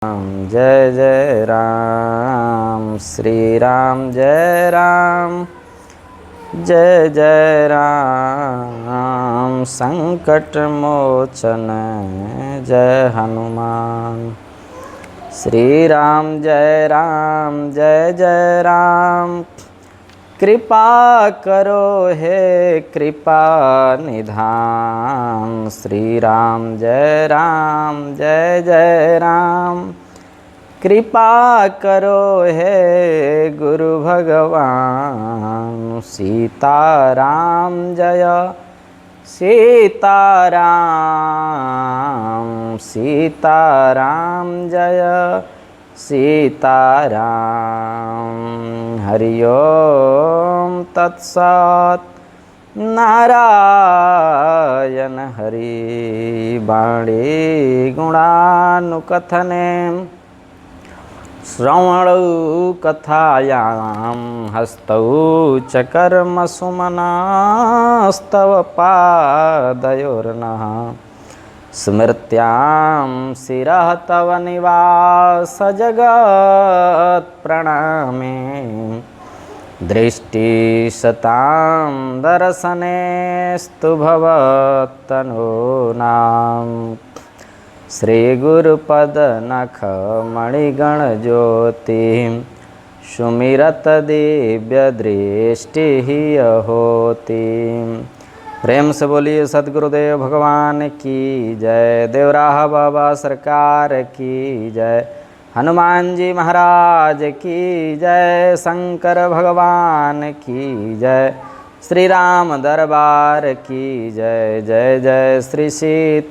जय जय राम श्री राम जय राम जय जय राम संकट मोचन जय हनुमान। श्री राम जय राम जय जय राम कृपा करो हे कृपा निधान। श्री राम जय जय राम कृपा करो हे गुरु भगवान। सीताराम जय सीताराम सीताराम जय सीताराम। हरि ओम तत्सत्। नारायण हरि वाणी गुणानुकथने श्रवणौ कथायां हस्तौ च कर्म सुमनास्तव पादयोर्नः। स्मृत्यां शिरः तव निवास जगत् प्रणामे। दृष्टिशतां दर्शनेस्तु भवत्तनूनां। श्री गुरुपद नख मणिगण ज्योति सुमिरत दिव्य दृष्टि होती। प्रेम से बोलिए सद्गुरुदेव भगवान की जय। देवराहा बाबा सरकार की जय। हनुमान जी महाराज की जय। शंकर भगवान की जय। श्री राम दरबार की जय। जय जय श्री सीताराम।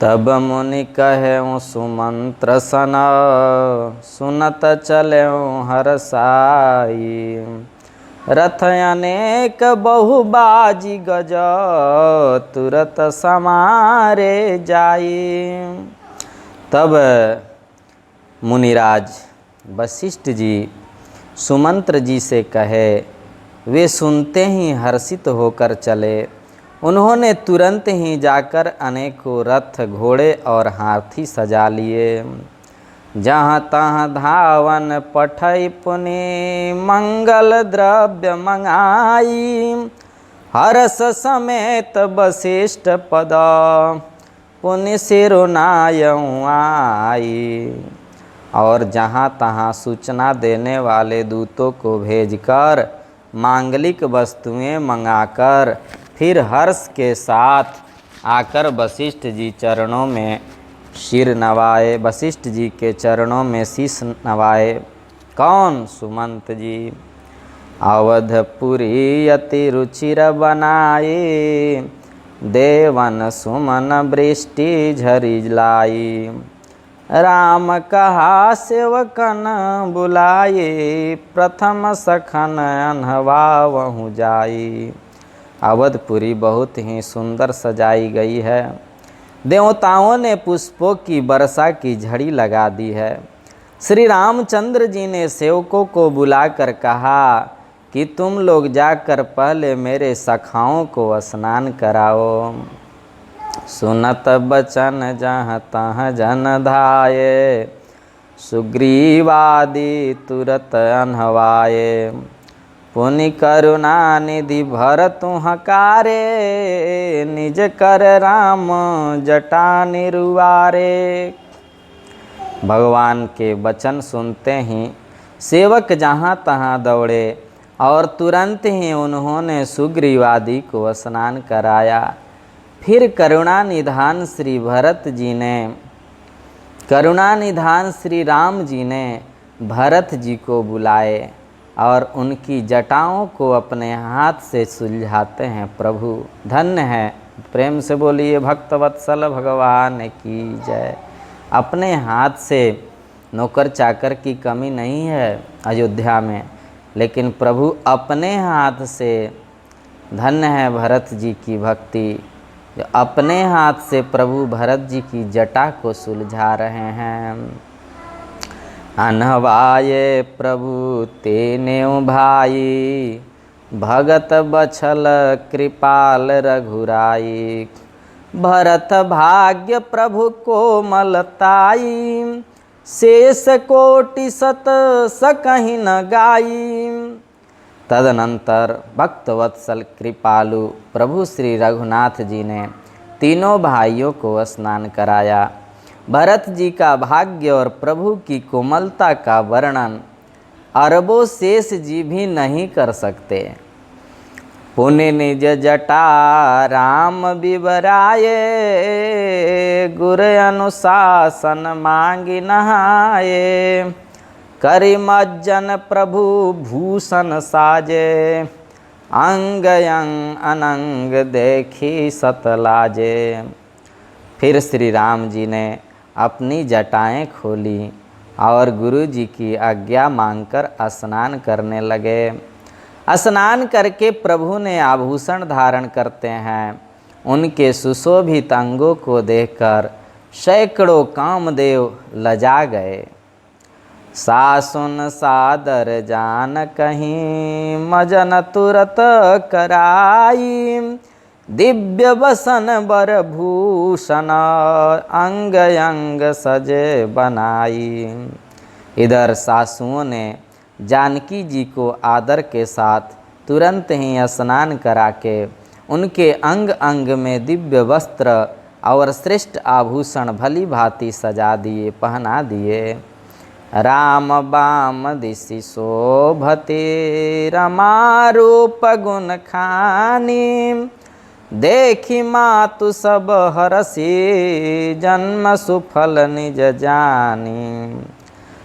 तब मुनि कहें सुमंत्र सन सुनत चलें हरसाई। रथ अनेक बहुबाजी गज तुरत समारे जाई। तब मुनिराज वशिष्ठ जी सुमंत्र जी से कहे, वे सुनते ही हर्षित होकर चले। उन्होंने तुरंत ही जाकर अनेकों रथ घोड़े और हाथी सजा लिए। जहाँ तहाँ धावन पठई पुनि मंगल द्रव्य मंगाई। हर्ष समेत वशिष्ठ पद पुनि सिरुनायऊँ आई। और जहाँ तहाँ सूचना देने वाले दूतों को भेजकर मांगलिक वस्तुएं मंगाकर फिर हर्ष के साथ आकर वशिष्ठ जी चरणों में सिर नवाए। वशिष्ठ जी के चरणों में शीश नवाए। कौन? सुमंत जी। अवधपुरी अति रुचिर बनाई देवन सुमन वृष्टि झरी लाई। राम कहा सेवकन बुलाए प्रथम सखन अनहवावहु जाई। अवधपुरी बहुत ही सुंदर सजाई गई है। देवताओं ने पुष्पों की वर्षा की झड़ी लगा दी है। श्री रामचंद्र जी ने सेवकों को बुलाकर कहा कि तुम लोग जाकर पहले मेरे सखाओं को स्नान कराओ। सुनत बचन जहाँ तहाँ जन धाये सुग्रीवादि तुरत अनहवाये। पुनि करुणा निधि भरतु हकारे निज कर राम जटा निरुवारे। भगवान के वचन सुनते ही सेवक जहाँ तहाँ दौड़े और तुरंत ही उन्होंने सुग्रीवादि को स्नान कराया। फिर करुणा निधान श्री भरत जी ने करुणा निधान श्री राम जी ने भरत जी को बुलाए और उनकी जटाओं को अपने हाथ से सुलझाते हैं। प्रभु धन्य है। प्रेम से बोलिए भक्तवत्सल भगवान की जय। अपने हाथ से नौकर चाकर की कमी नहीं है अयोध्या में, लेकिन प्रभु अपने हाथ से, धन्य है भरत जी की भक्ति, जो अपने हाथ से प्रभु भरत जी की जटा को सुलझा रहे हैं। अनहवाये प्रभु तेने भाई भगत बछल कृपाल रघुराई। भरत भाग्य प्रभु कोमलताई, शेष कोटि सत सकहीं न गाई। तदनंतर भक्तवत्सल कृपालु प्रभु श्री रघुनाथ जी ने तीनों भाइयों को स्नान कराया। भरत जी का भाग्य और प्रभु की कोमलता का वर्णन अरबों शेष जी भी नहीं कर सकते। पुनि निज जटा राम बिबराये, गुर अनुशासन मांगी नहाये। करि मज्जन प्रभु भूषण साजे, अंग अंग अनंग देखी सतलाजे। फिर श्री राम जी ने अपनी जटाएं खोली और गुरु जी की आज्ञा मांगकर स्नान करने लगे। स्नान करके प्रभु ने आभूषण धारण करते हैं। उनके सुशोभित अंगों को देखकर सैकड़ों कामदेव लजा गए। सासुन सादर जान कहीं, मजन तुरत कराई। दिव्य बसन बर भूषण, अंग अंग सजे बनाई। इधर सासुओं ने जानकी जी को आदर के साथ तुरंत ही स्नान करा के उनके अंग अंग में दिव्य वस्त्र और श्रेष्ठ आभूषण भली भांति सजा दिए, पहना दिए। राम बाम दिशि शोभते, रमारूप गुण खानी। देखी मातु सब हरसी, जन्म सुफल निज जानी।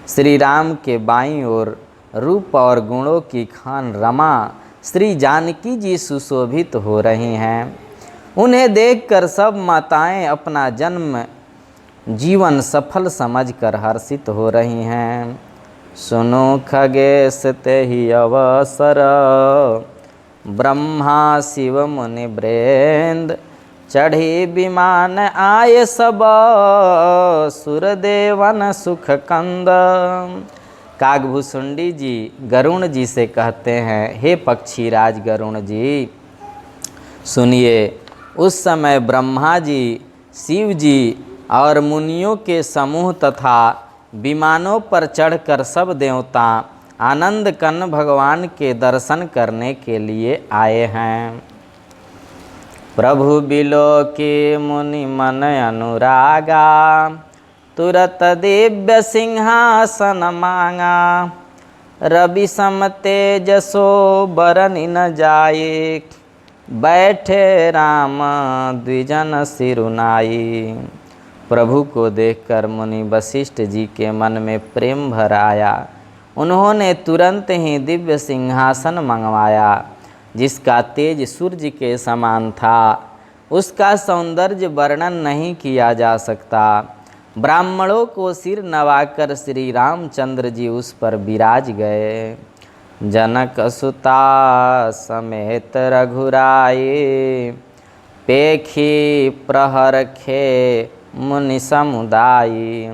श्री राम के बाईं ओर रूप और गुणों की खान रमा श्री जानकी जी सुशोभित हो रही हैं। उन्हें देखकर सब माताएं अपना जन्म जीवन सफल समझकर हर्षित हो रही हैं। सुनो खगेश तेहि अवसर, ब्रह्मा शिव मुनि वृंद। चढ़ी विमान आए सब, सुरदेवन सुख कंद। कागभूषुंडी जी गरुण जी से कहते हैं, हे पक्षी राज गरुण जी, सुनिए, उस समय ब्रह्मा जी, शिव जी और मुनियों के समूह तथा विमानों पर चढ़कर सब देवता आनंद कन्न भगवान के दर्शन करने के लिए आए हैं। प्रभु बिलो के मुनि मन अनुरागा, तुरत दिव्य सिंहासन मांगा। रवि सम तेजसो बरनि न जाए, बैठे राम द्विजन सिरुनाई। प्रभु को देखकर मुनि वशिष्ठ जी के मन में प्रेम भर आया। उन्होंने तुरंत ही दिव्य सिंहासन मंगवाया, जिसका तेज सूर्य के समान था। उसका सौंदर्य वर्णन नहीं किया जा सकता। ब्राह्मणों को सिर नवाकर श्री रामचंद्र जी उस पर विराज गए। जनक सुता समेत रघुराई, पेखी प्रहर खे मुनि समुदायी।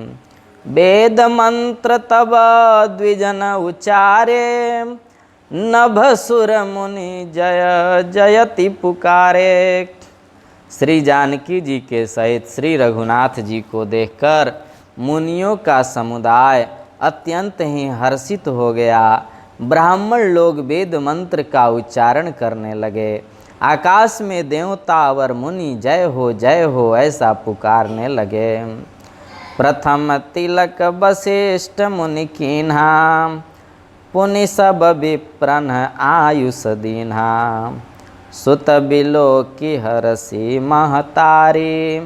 वेद मंत्र तब द्विजन उचारे, नभसुर मुनि जय जयति पुकारे। श्री जानकी जी के सहित श्री रघुनाथ जी को देखकर मुनियों का समुदाय अत्यंत ही हर्षित हो गया। ब्राह्मण लोग वेद मंत्र का उच्चारण करने लगे। आकाश में देवता और मुनि जय हो ऐसा पुकारने लगे। प्रथम तिलक वशिष्ठ मुनि कीन्हा, पुनि सब विप्रन आयुष दीन्हा। सुत बिलो की हरसी महतारी,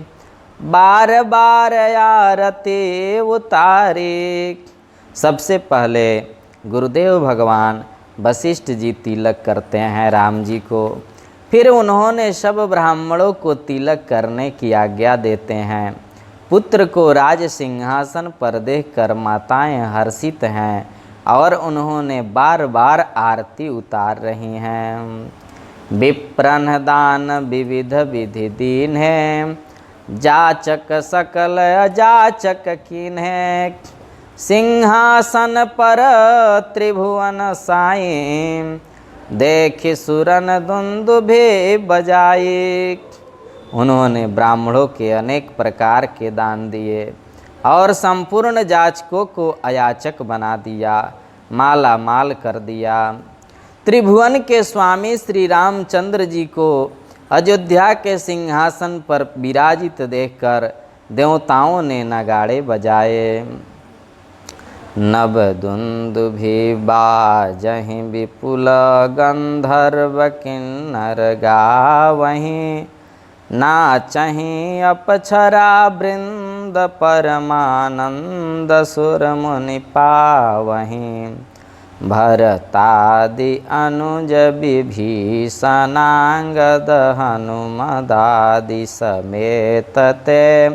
बार बार आरती उतारी। सबसे पहले गुरुदेव भगवान वशिष्ठ जी तिलक करते हैं राम जी को। फिर उन्होंने सब ब्राह्मणों को तिलक करने की आज्ञा देते हैं। पुत्र को राज सिंहासन पर देखकर माताएं हर्षित हैं और उन्होंने बार बार आरती उतार रही हैं। विप्रन दान विविध विधि दीन है, जाचक सकल अजाचक कीन है। सिंहासन पर त्रिभुवन साईं, देख सुरन दुंदुभे बजाए। उन्होंने ब्राह्मणों के अनेक प्रकार के दान दिए और संपूर्ण जाचकों को अयाचक बना दिया, माला माल कर दिया। त्रिभुवन के स्वामी श्री रामचंद्र जी को अयोध्या के सिंहासन पर विराजित देखकर देवताओं ने नगाड़े बजाए। नभ दुंदुभि बाजहि विपुल गंधर्व किन्नर गावहीं, नाचहि अपछरा वृंद परमानंद सुर मुनि पावहीं। भरतादि अनुज विभीषणांगद हनुमदादि समेत ते,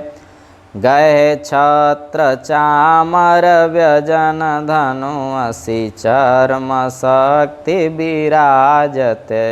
गए छत्र चामर व्यजन धनु असि चर्म शक्ति विराजते।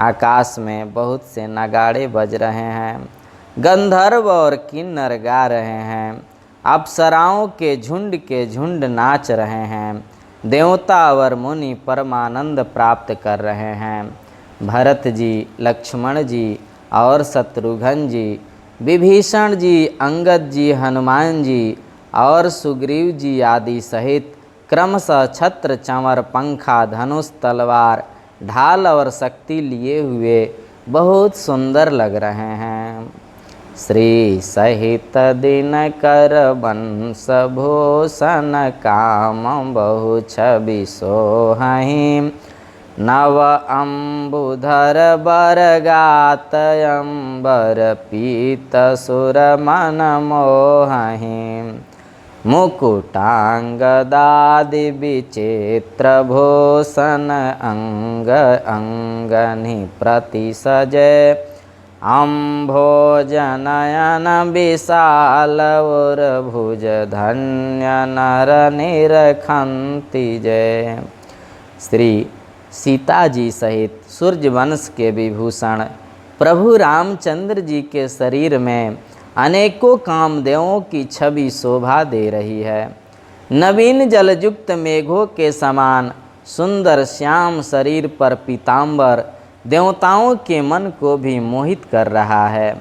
आकाश में बहुत से नगाड़े बज रहे हैं, गंधर्व और किन्नर गा रहे हैं, अप्सराओं के झुंड नाच रहे हैं, देवता और मुनि परमानंद प्राप्त कर रहे हैं। भरत जी, लक्ष्मण जी और शत्रुघ्न जी, विभीषण जी, अंगद जी, हनुमान जी और सुग्रीव जी आदि सहित क्रमशः छत्र, चंवर, पंखा, धनुष, तलवार, ढाल और शक्ति लिए हुए बहुत सुंदर लग रहे हैं। श्री सहित दिनकर वंश भूषण काम बहु छवि सोहहीं, नव अम्बुधर बरगात अम्बर पीत सुर मन मोहहीं। मुकुटांगदादि विचित्र भूषण अंग अंगनि प्रति सजे, अम्भोजनयन विशाल उर भुज धन्य नर निरखंति जय। श्री सीता जी सहित सूर्यवंश के विभूषण प्रभु रामचंद्र जी के शरीर में अनेकों कामदेवों की छवि शोभा दे रही है। नवीन जलयुक्त मेघों के समान सुंदर श्याम शरीर पर पीतांबर देवताओं के मन को भी मोहित कर रहा है।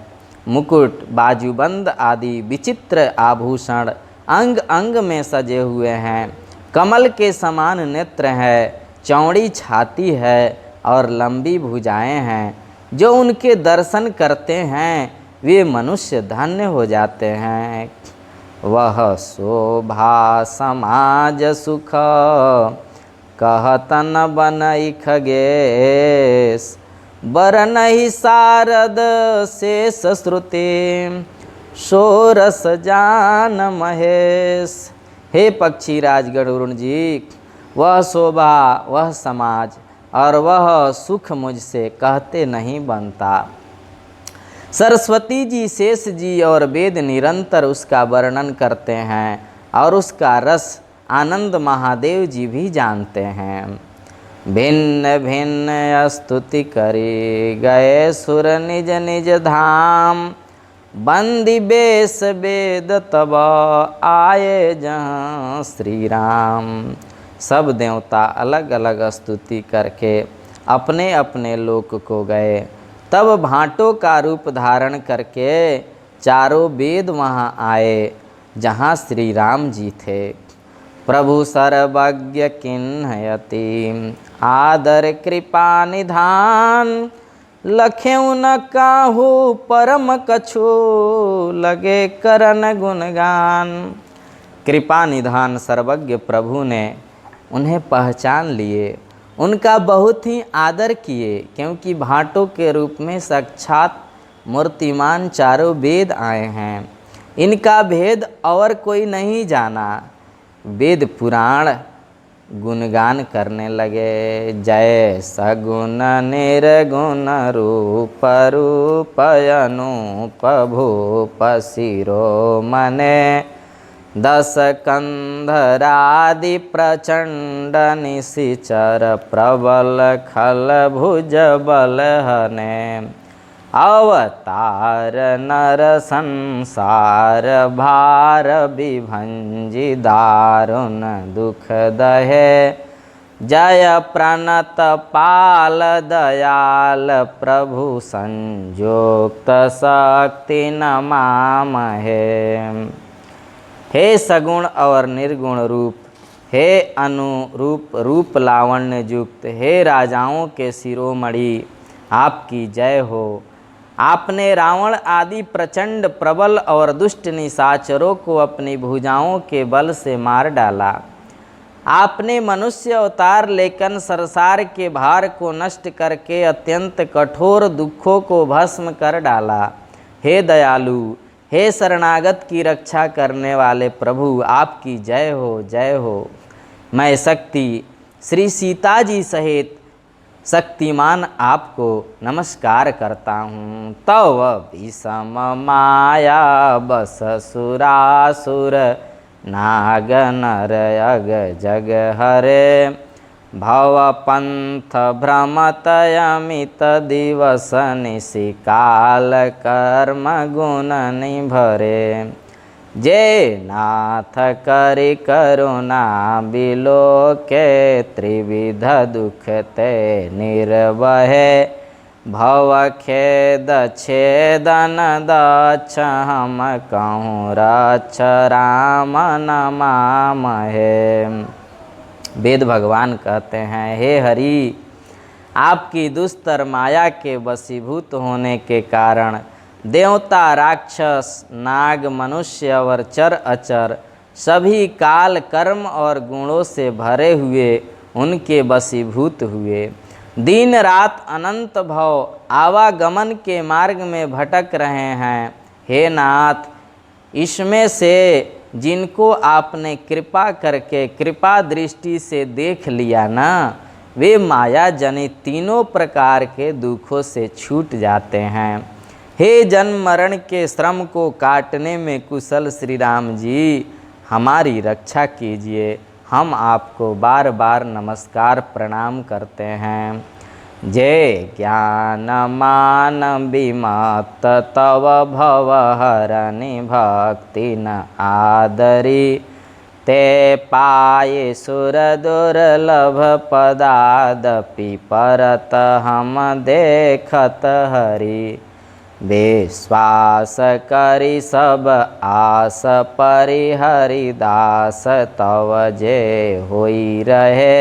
मुकुट, बाजूबंद आदि विचित्र आभूषण अंग अंग में सजे हुए हैं। कमल के समान नेत्र है, चौड़ी छाती है और लंबी भुजाएं हैं। जो उनके दर्शन करते हैं वे मनुष्य धन्य हो जाते हैं। वह शोभा समाज सुख कहतन बनई खगेश, बरनहि शारद शेष श्रुति सोरस जान महेश। हे पक्षी राजगण वरुण जी, वह शोभा, वह समाज और वह सुख मुझसे कहते नहीं बनता। सरस्वती जी, शेष जी और वेद निरंतर उसका वर्णन करते हैं और उसका रस आनंद महादेव जी भी जानते हैं। भिन्न भिन्न स्तुति करी गए सुर निज निज धाम, बंदी बेस वेद तब आए जहाँ श्री राम। सब देवता अलग अलग स्तुति करके अपने अपने लोक को गए। तब भांटों का रूप धारण करके चारों वेद वहाँ आए जहाँ श्री राम जी थे। प्रभु सर्वज्ञ किन्हयति आदर कृपा निधान, लखेउ न काहू परम कछु लगे करन गुणगान। कृपा निधान सर्वज्ञ प्रभु ने उन्हें पहचान लिए, उनका बहुत ही आदर किए, क्योंकि भांटों के रूप में साक्षात मूर्तिमान चारों वेद आए हैं। इनका भेद और कोई नहीं जाना। वेद पुराण गुणगान करने लगे। जय सगुण निर्गुण रूप रूप अनूप भूप शिरोमणे, दस कंधरादि प्रचंड निशिचर प्रबल खल भुज बलहने, अवतार नर संसार भार विभंजि दारुण दुख दहे, जय प्रणत पाल दयाल प्रभु संयुक्त शक्ति नमामहे। हे सगुण और निर्गुण रूप, हे अनुरूप रूप लावण्य युक्त, हे राजाओं के शिरोमणि, आपकी जय हो। आपने रावण आदि प्रचंड प्रबल और दुष्ट निशाचरों को अपनी भुजाओं के बल से मार डाला। आपने मनुष्य अवतार लेकर संसार के भार को नष्ट करके अत्यंत कठोर दुखों को भस्म कर डाला। हे दयालु, हे शरणागत की रक्षा करने वाले प्रभु, आपकी जय हो, जय हो। मैं शक्ति श्री सीता जी सहित शक्तिमान आपको नमस्कार करता हूँ। तव विषम माया बस सुरासुर नाग नर अग जग हरे। भव पंथ भ्रमत अमित दिवस निशिकाल कर्म गुण निभरे। जय नाथ करि करुणा बिलोके त्रिविध दुख ते निर्वहे। भव खेद छेदन दक्ष हम कहूँ रक्ष राम नमामहे। वेद भगवान कहते हैं, हे हरि, आपकी दुस्तर माया के वशीभूत होने के कारण देवता, राक्षस, नाग, मनुष्य और चर अचर सभी काल, कर्म और गुणों से भरे हुए उनके वशीभूत हुए। दिन रात अनंत भव आवागमन के मार्ग में भटक रहे हैं। हे नाथ, इसमें से जिनको आपने कृपा करके कृपा दृष्टि से देख लिया ना, वे माया जनित तीनों प्रकार के दुखों से छूट जाते हैं। हे जन्म मरण के श्रम को काटने में कुशल श्री राम जी, हमारी रक्षा कीजिए। हम आपको बार बार नमस्कार प्रणाम करते हैं। जय ज्ञान मान विमत तव भव हरनि भक्ति न आदरी। ते पाये सुर दुर्लभ पदादपि परत हम देखत हरि। विश्वास करि सब आस परिहरिदास तव जे होई रहे।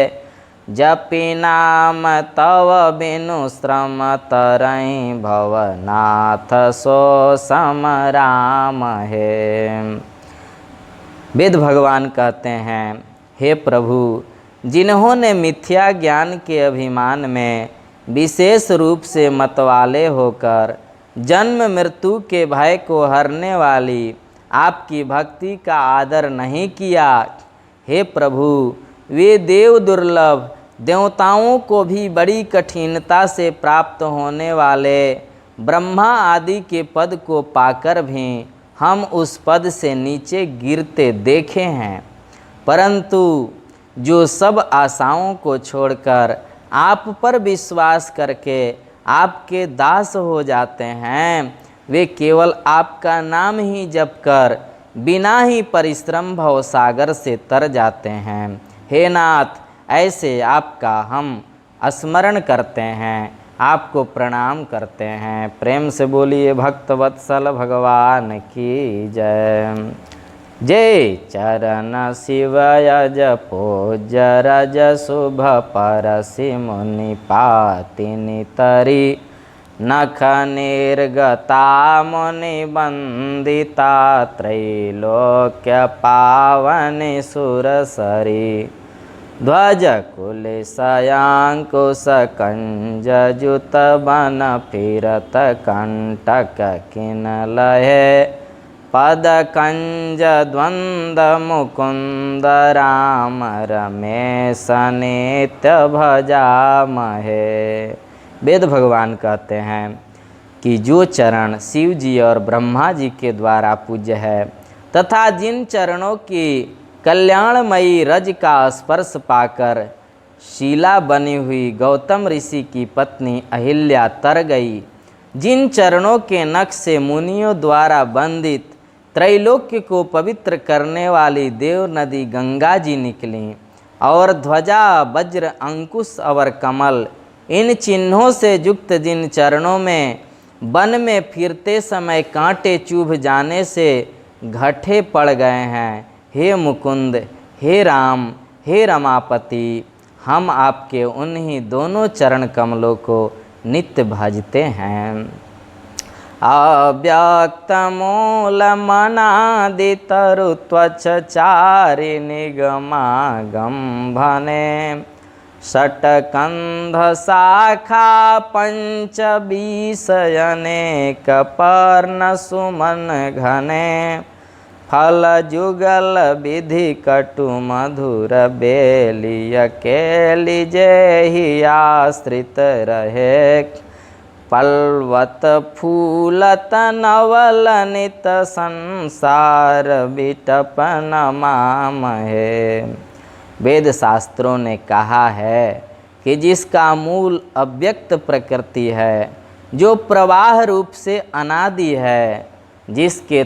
जपि नाम तव बिनु श्रम तरई भवनाथ सो सम राम है। वेद भगवान कहते हैं, हे प्रभु, जिन्होंने मिथ्या ज्ञान के अभिमान में विशेष रूप से मतवाले होकर जन्म मृत्यु के भय को हरने वाली आपकी भक्ति का आदर नहीं किया, हे प्रभु, वे देव दुर्लभ, देवताओं को भी बड़ी कठिनता से प्राप्त होने वाले ब्रह्मा आदि के पद को पाकर भी हम उस पद से नीचे गिरते देखे हैं। परंतु जो सब आशाओं को छोड़कर आप पर विश्वास करके आपके दास हो जाते हैं, वे केवल आपका नाम ही जप कर बिना ही परिश्रम भव सागर से तर जाते हैं। हे नाथ, ऐसे आपका हम स्मरण करते हैं, आपको प्रणाम करते हैं। प्रेम से बोलिए भक्तवत्सल भगवान की जय। जय चरण शिव यज पूज रज शुभ परसि मुनि पातिनि तरी। नख निर्गता मुनि वंदिता त्रैलोक्य पावनि सुरसरी। ध्वज कुलिशयांकुश कंज जुत बन फिरत कंटक किन लहे। पद कंज द्वंद मुकुंद राम रमेश नित्य भजामहे। वेद भगवान कहते हैं कि जो चरण शिव जी और ब्रह्मा जी के द्वारा पूज्य है तथा जिन चरणों की कल्याणमयी रज का स्पर्श पाकर शीला बनी हुई गौतम ऋषि की पत्नी अहिल्या तर गई, जिन चरणों के नख से मुनियों द्वारा वंदित त्रैलोक्य को पवित्र करने वाली देव नदी गंगा जी निकली, और ध्वजा वज्र अंकुश और कमल, इन चिन्हों से युक्त जिन चरणों में वन में फिरते समय कांटे चुभ जाने से घटे पड़ गए हैं, हे मुकुंद, हे राम, हे रमापति, हम आपके उन्हीं दोनों चरण कमलों को नित्य भजते हैं। अव्यक्त मूल मनादि तरु त्वच चारि निगमागम भने, षट्कंध शाखा पंच बीस अनेक पर्ण सुमन घने, फल जुगल विधि कटु मधुर बेलिय केली जेहि आश्रित रहे, पल्वत फूलत नवल नित संसार विटपन मामहे। वेद शास्त्रों ने कहा है कि जिसका मूल अव्यक्त प्रकृति है, जो प्रवाह रूप से अनादि है, जिसके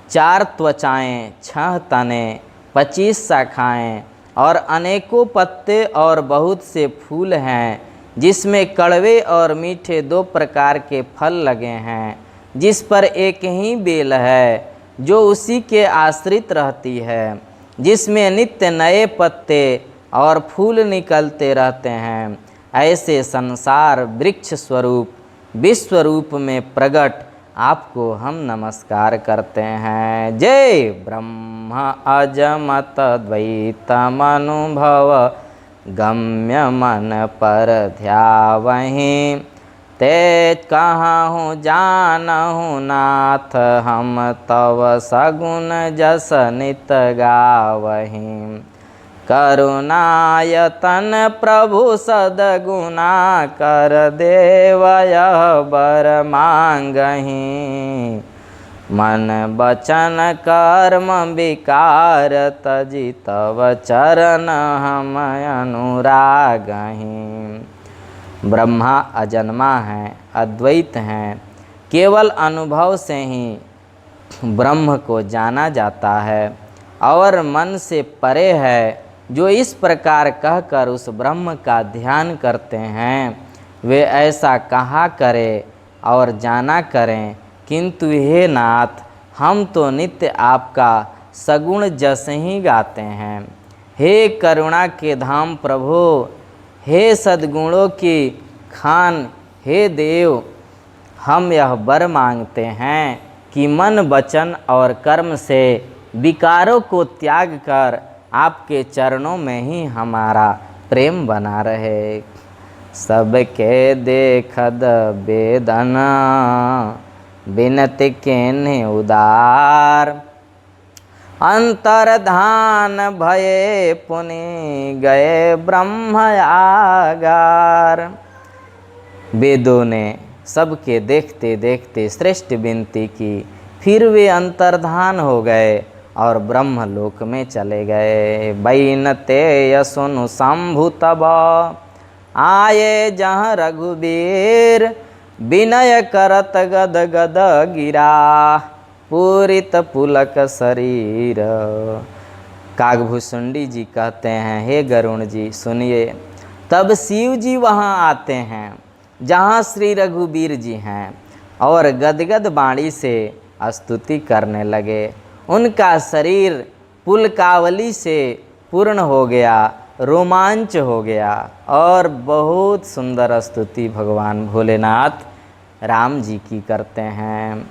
4 त्वचाएं, 6 तने, 25 शाखाएं और अनेकों पत्ते और बहुत से फूल हैं, जिसमें कड़वे और मीठे 2 प्रकार के फल लगे हैं, जिस पर एक ही बेल है जो उसी के आश्रित रहती है, जिसमें नित्य नए पत्ते और फूल निकलते रहते हैं, ऐसे संसार वृक्ष स्वरूप विश्व रूप में प्रकट आपको हम नमस्कार करते हैं। जय ब्रह्म अजमत द्वैतम अनुभव गम्य मन पर ध्यावहीं, ते कहाहूँ जानहूँ नाथ हम तव सगुण जस नित गावहीं, करुणायतन प्रभु सदगुना कर देव यह बर मांगहीं, मन बचन कर्म विकार तजी तव चरण हम अनुरागहीं। ब्रह्मा अजन्मा है, अद्वैत हैं, केवल अनुभव से ही ब्रह्म को जाना जाता है और मन से परे है। जो इस प्रकार कहकर उस ब्रह्म का ध्यान करते हैं, वे ऐसा कहा करें और जाना करें, किंतु हे नाथ, हम तो नित्य आपका सगुण जस ही गाते हैं। हे करुणा के धाम प्रभु, हे सद्गुणों की खान, हे देव, हम यह वर मांगते हैं कि मन वचन और कर्म से विकारों को त्याग कर आपके चरणों में ही हमारा प्रेम बना रहे। सबके देखद वेदना बिनति केन्हि उदार, अंतर्धान भये पुनि गए ब्रह्म आगार। वेदों ने सबके देखते देखते श्रेष्ठ विनती की, फिर वे अंतर्धान हो गए और ब्रह्मलोक में चले गए। बैनते यसुनु शंभु तब आये जहाँ रघुबीर, विनय करत गद गद गिरा पूरित पुलक शरीर। कागभूषुंडी जी कहते हैं, हे गरुण जी सुनिए। तब शिव जी वहाँ आते हैं जहाँ श्री रघुबीर जी हैं और गदगद बाणी से स्तुति करने लगे। उनका शरीर पुलकावली से पूर्ण हो गया, रोमांच हो गया और बहुत सुंदर स्तुति भगवान भोलेनाथ राम जी की करते हैं।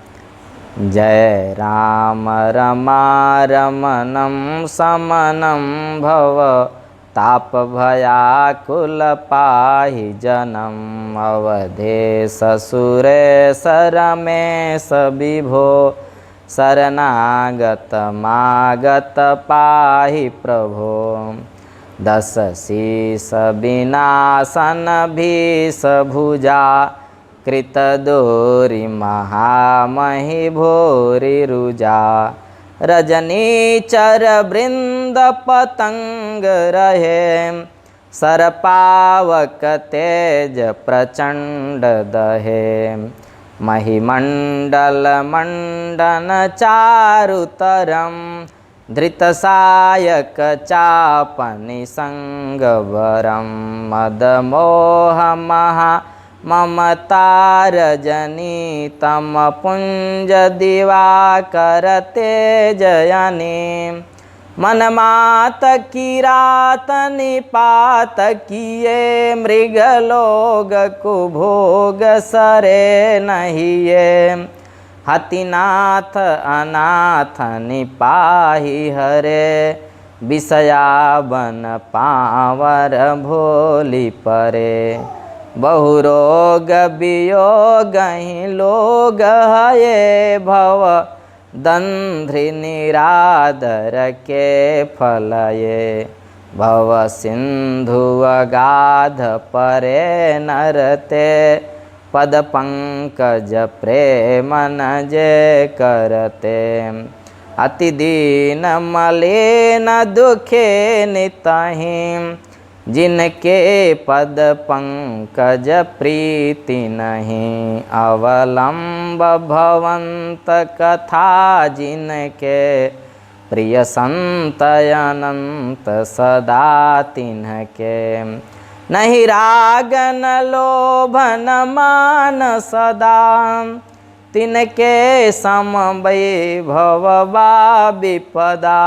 जय राम रमा रमणं समनं भव, ताप भयाकुल पाहि जनम। अवधेश सुरेश रमेश विभो, शरणागत मागत पाहि प्रभो। दस शीस विनाशन भीष भुजा, कृत दोरि महामहि भोरि रुजा। रजनीचर वृंद पतंग रहे, सरपावक तेज प्रचंड दहे। महिमंडल मंडन चारुतरम, धृतसायक चापनि संगवरम मदमोह महा ममतारजनी तम पुंज दिवाकर तेजयनी मनमात किरात निपात किए मृगलोग कुभोग सरे नहिए हतिनाथ अनाथ निपाहि हरे विषया बन पावर भोली परे बहुरोग वियोग लोग हये भव दंध्रि निरादर के फलये भव सिंधु अगाध परे नरते पद पंकज प्रेमन जे करते अति दीन मलिन दुखे नितहि जिनके पद पंकज प्रीति नहीं अवलंब भवंत कथा जिनके प्रिय संत अनंत सदा तिन्हके नहीं राग न लोभ न मान सदा तिनके सम वैभव बा विपदा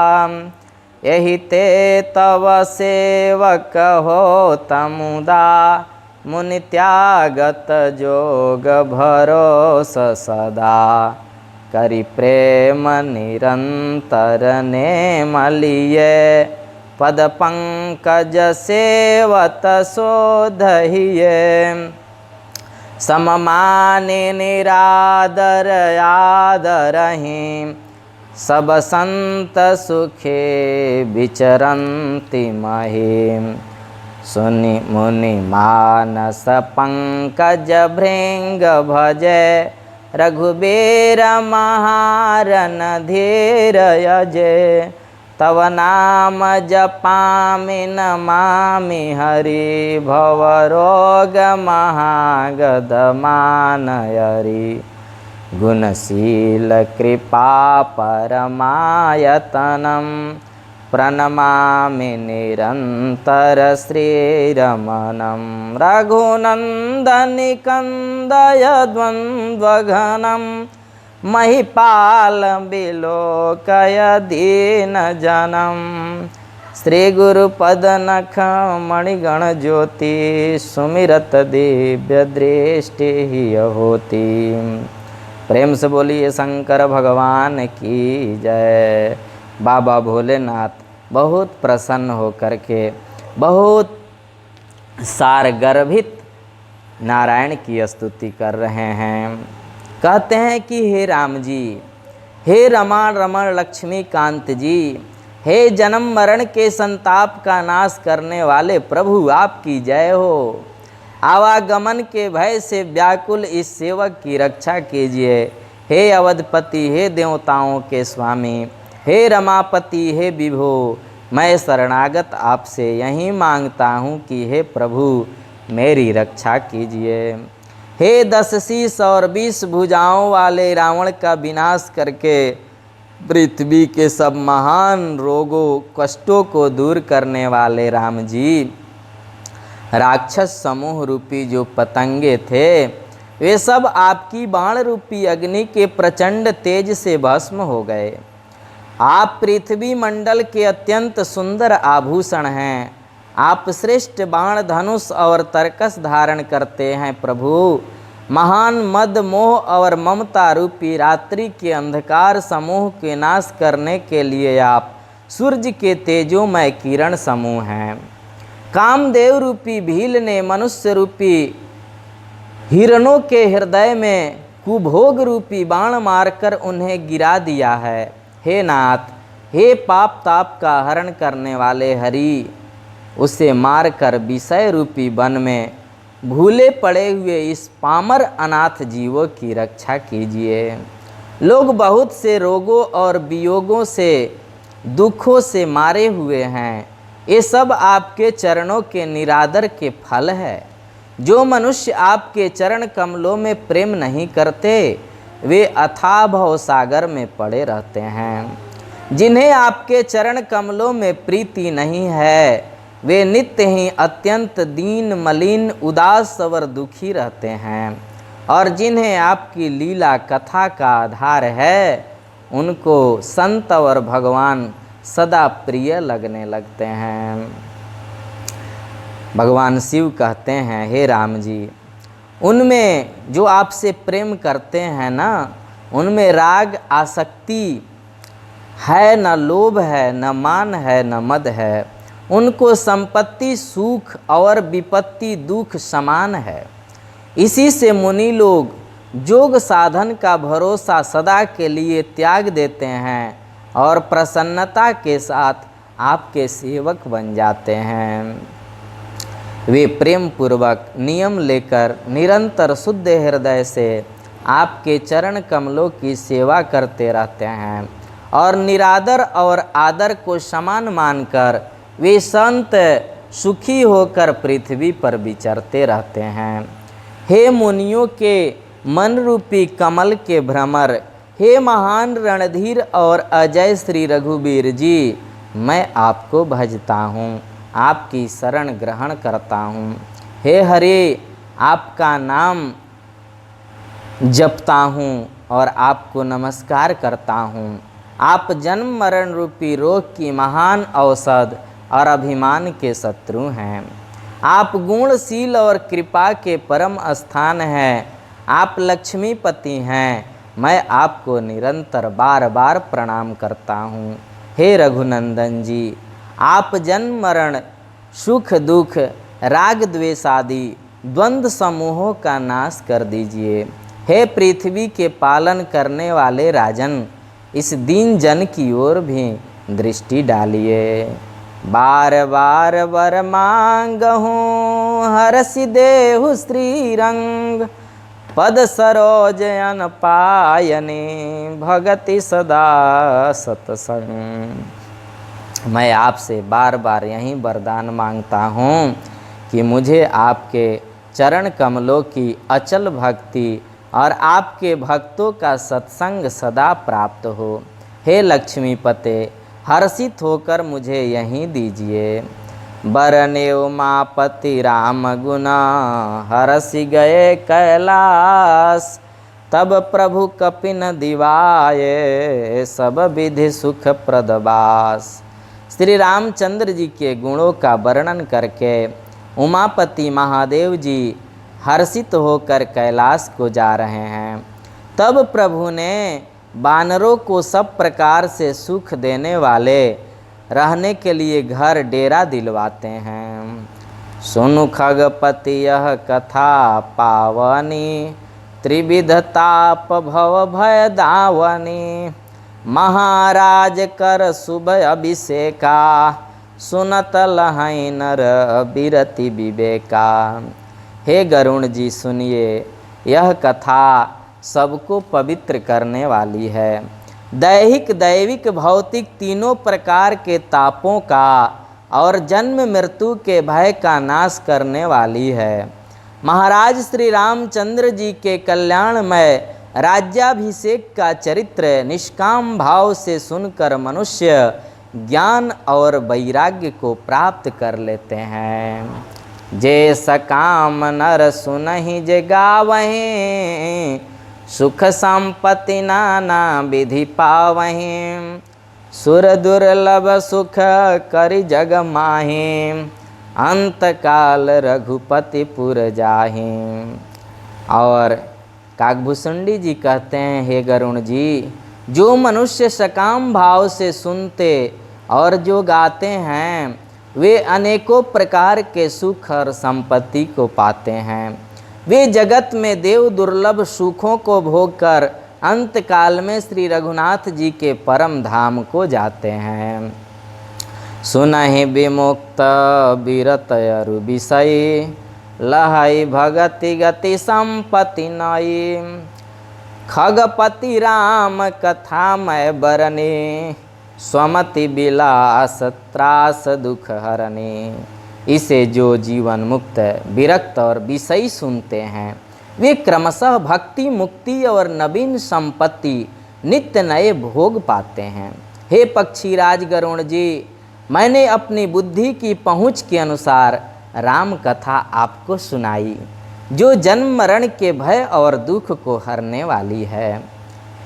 यही ते तव सेवक हो तमुदा मुनि त्यागत जोग भरोस सदा करि प्रेम निरंतर ने मलिए पद पंकज सेवत शोधहिए सममानि निरादर आदरहि सब संत सुखे विचरन्ति महीं सुनि मुनि मानस पंकज भृंग भजे रघुबीर महारन धीर यजे तव नाम जपामि नमामि हरि भवरोग महागद मानयरि गुणशील कृपा परमायतनं प्रणमामि निरंतर श्रीरमणं रघुनंदनि कंदय द्वंद्वघनं महिपाल बिलोकय दीन जनम श्री गुरुपद नख मणिगण ज्योति सुमिरत दिव्य दृष्टि ही होती। प्रेम से बोलिए शंकर भगवान की जय। बाबा भोलेनाथ बहुत प्रसन्न होकर के बहुत सारगर्भित नारायण की स्तुति कर रहे हैं। कहते हैं कि हे राम जी, हे रमण रमण लक्ष्मी कांत जी, हे जन्म मरण के संताप का नाश करने वाले प्रभु आपकी जय हो। आवागमन के भय से व्याकुल इस सेवक की रक्षा कीजिए। हे अवधपति, हे देवताओं के स्वामी, हे रमापति, हे विभो, मैं शरणागत आपसे यही मांगता हूँ कि हे प्रभु मेरी रक्षा कीजिए। हे 10 शीश और 20 भुजाओं वाले रावण का विनाश करके पृथ्वी के सब महान रोगों कष्टों को दूर करने वाले राम जी, राक्षस समूह रूपी जो पतंगे थे वे सब आपकी बाण रूपी अग्नि के प्रचंड तेज से भस्म हो गए। आप पृथ्वी मंडल के अत्यंत सुंदर आभूषण हैं। आप श्रेष्ठ बाण धनुष और तरकस धारण करते हैं। प्रभु महान मद मोह और ममता रूपी रात्रि के अंधकार समूह के नाश करने के लिए आप सूर्य के तेजोमय किरण समूह हैं। कामदेव रूपी भील ने मनुष्य रूपी हिरणों के हृदय में कुभोग रूपी बाण मारकर उन्हें गिरा दिया है। हे नाथ, हे पाप ताप का हरण करने वाले हरि, उसे मारकर विषय रूपी वन में भूले पड़े हुए इस पामर अनाथ जीवों की रक्षा कीजिए। लोग बहुत से रोगों और वियोगों से दुखों से मारे हुए हैं। ये सब आपके चरणों के निरादर के फल है। जो मनुष्य आपके चरण कमलों में प्रेम नहीं करते वे अथाह भव सागर में पड़े रहते हैं। जिन्हें आपके चरण कमलों में प्रीति नहीं है, वे नित्य ही अत्यंत दीन मलिन उदास और दुखी रहते हैं। और जिन्हें आपकी लीला कथा का आधार है, उनको संत और भगवान सदा प्रिय लगने लगते हैं। भगवान शिव कहते हैं, हे राम जी, उनमें जो आपसे प्रेम करते हैं ना, उनमें राग आसक्ति है, न लोभ है, न मान है, न मद है। उनको संपत्ति सुख और विपत्ति दुख समान है। इसी से मुनि लोग योग साधन का भरोसा सदा के लिए त्याग देते हैं और प्रसन्नता के साथ आपके सेवक बन जाते हैं। वे प्रेम पूर्वक नियम लेकर निरंतर शुद्ध हृदय से आपके चरण कमलों की सेवा करते रहते हैं और निरादर और आदर को समान मानकर वे संत सुखी होकर पृथ्वी पर विचरते रहते हैं। हे मुनियों के मन रूपी कमल के भ्रमर, हे महान रणधीर और अजय श्री रघुवीर जी, मैं आपको भजता हूँ, आपकी शरण ग्रहण करता हूँ। हे हरे, आपका नाम जपता हूँ और आपको नमस्कार करता हूँ। आप जन्म मरण रूपी रोग की महान औषध और अभिमान के शत्रु हैं। आप गुणशील और कृपा के परम स्थान हैं। आप लक्ष्मीपति हैं। मैं आपको निरंतर बार बार प्रणाम करता हूँ। हे रघुनंदन जी, आप जन्म मरण सुख दुख राग द्वेष आदि द्वंद्व समूहों का नाश कर दीजिए। हे पृथ्वी के पालन करने वाले राजन, इस दीन जन की ओर भी दृष्टि डालिए। बार बार वर मांगहूँ हरसि देहु श्री रंग, पद सरोज अन पायने भगति सदा सतसंग। मैं आपसे बार बार यही वरदान मांगता हूँ कि मुझे आपके चरण कमलों की अचल भक्ति और आपके भक्तों का सत्संग सदा प्राप्त हो। हे लक्ष्मीपते, हर्षित होकर मुझे यहीं दीजिए। बरने उमापति राम गुना हरसि गए कैलास, तब प्रभु कपिन दिवाये सब विधि सुख प्रदबास। श्री रामचंद्र जी के गुणों का वर्णन करके उमापति महादेव जी हर्षित होकर कैलाश को जा रहे हैं। तब प्रभु ने वानरों को सब प्रकार से सुख देने वाले रहने के लिए घर डेरा दिलवाते हैं। सुनु खगपति यह कथा पावनी, त्रिविध ताप भव भय दावनी। महाराज कर शुभ अभिषेका, सुनत लहै नर बिरति विवेका। हे गरुण जी, सुनिए, यह कथा सबको पवित्र करने वाली है। दैहिक दैविक भौतिक तीनों प्रकार के तापों का और जन्म मृत्यु के भय का नाश करने वाली है। महाराज श्री रामचंद्र जी के कल्याणमय राज्याभिषेक का चरित्र निष्काम भाव से सुनकर मनुष्य ज्ञान और वैराग्य को प्राप्त कर लेते हैं। जे सकाम नर सुनहि जे गावहीं, सुख संपत्ति नाना विधि पावहीं। सुर दुर्लभ सुख करि जग माहीं, अंत काल रघुपति पुर जाहीं। और काकभूषुंडी जी कहते हैं, हे गरुण जी, जो मनुष्य सकाम भाव से सुनते और जो गाते हैं, वे अनेकों प्रकार के सुख और संपत्ति को पाते हैं। वे जगत में देव दुर्लभ सुखों को भोगकर अंत काल में श्री रघुनाथ जी के परम धाम को जाते हैं। सुनहि विमुक्त बीरत अरु विषय, लहै भगति गति संपत्ति नई। खगपति राम कथा मैं बरने, स्वमति विलास त्रास दुख हरने। इसे जो जीवन मुक्त विरक्त और विषयी सुनते हैं, वे क्रमशः भक्ति मुक्ति और नवीन संपत्ति नित्य नए भोग पाते हैं। हे पक्षीराज गरुण जी, मैंने अपनी बुद्धि की पहुँच के अनुसार राम कथा आपको सुनाई, जो जन्म मरण के भय और दुख को हरने वाली है।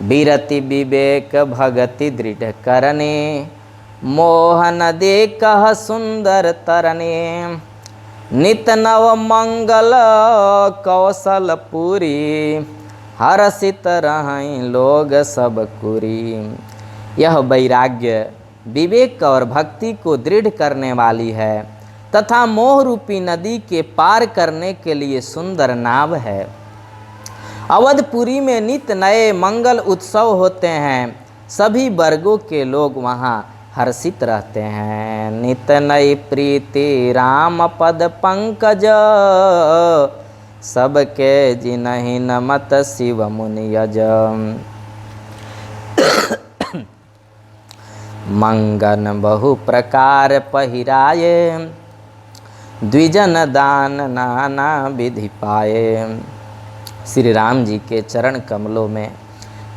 बीरति विवेक भगति दृढ़ करने, मोहन दे कह सुंदर तरने। नित नव मंगल कौशल पूरी, हर्षित रहें लोग सब कुरी। यह वैराग्य विवेक और भक्ति को दृढ़ करने वाली है तथा मोह रूपी नदी के पार करने के लिए सुंदर नाव है। अवधपुरी में नित नए मंगल उत्सव होते हैं, सभी वर्गों के लोग वहाँ हर्षित रहते हैं। नित नई प्रीति राम पद पंकज, सबके जिनहि नमत शिव मुनि यज। मंगन बहु प्रकार पहिराए, द्विजन दान नाना विधि पाए। श्री राम जी के चरण कमलों में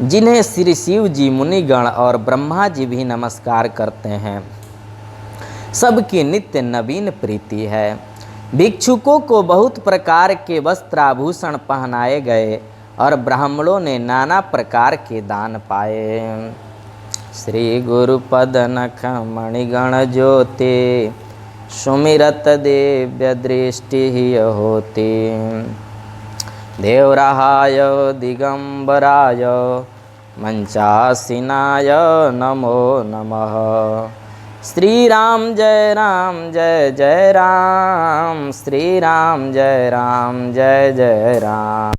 जिन्हें श्री शिव जी, मुनिगण और ब्रह्मा जी भी नमस्कार करते हैं, सबकी नित्य नवीन प्रीति है। भिक्षुकों को बहुत प्रकार के वस्त्राभूषण पहनाए गए और ब्राह्मणों ने नाना प्रकार के दान पाए। श्री गुरुपद नख मणिगण ज्योति, सुमिरत दिव्य दृष्टि ही होती। देवराहाय दिगंबराय मंचासीनाय नमो नमः। श्री राम जय राम जय जय राम, श्री राम जय जय राम।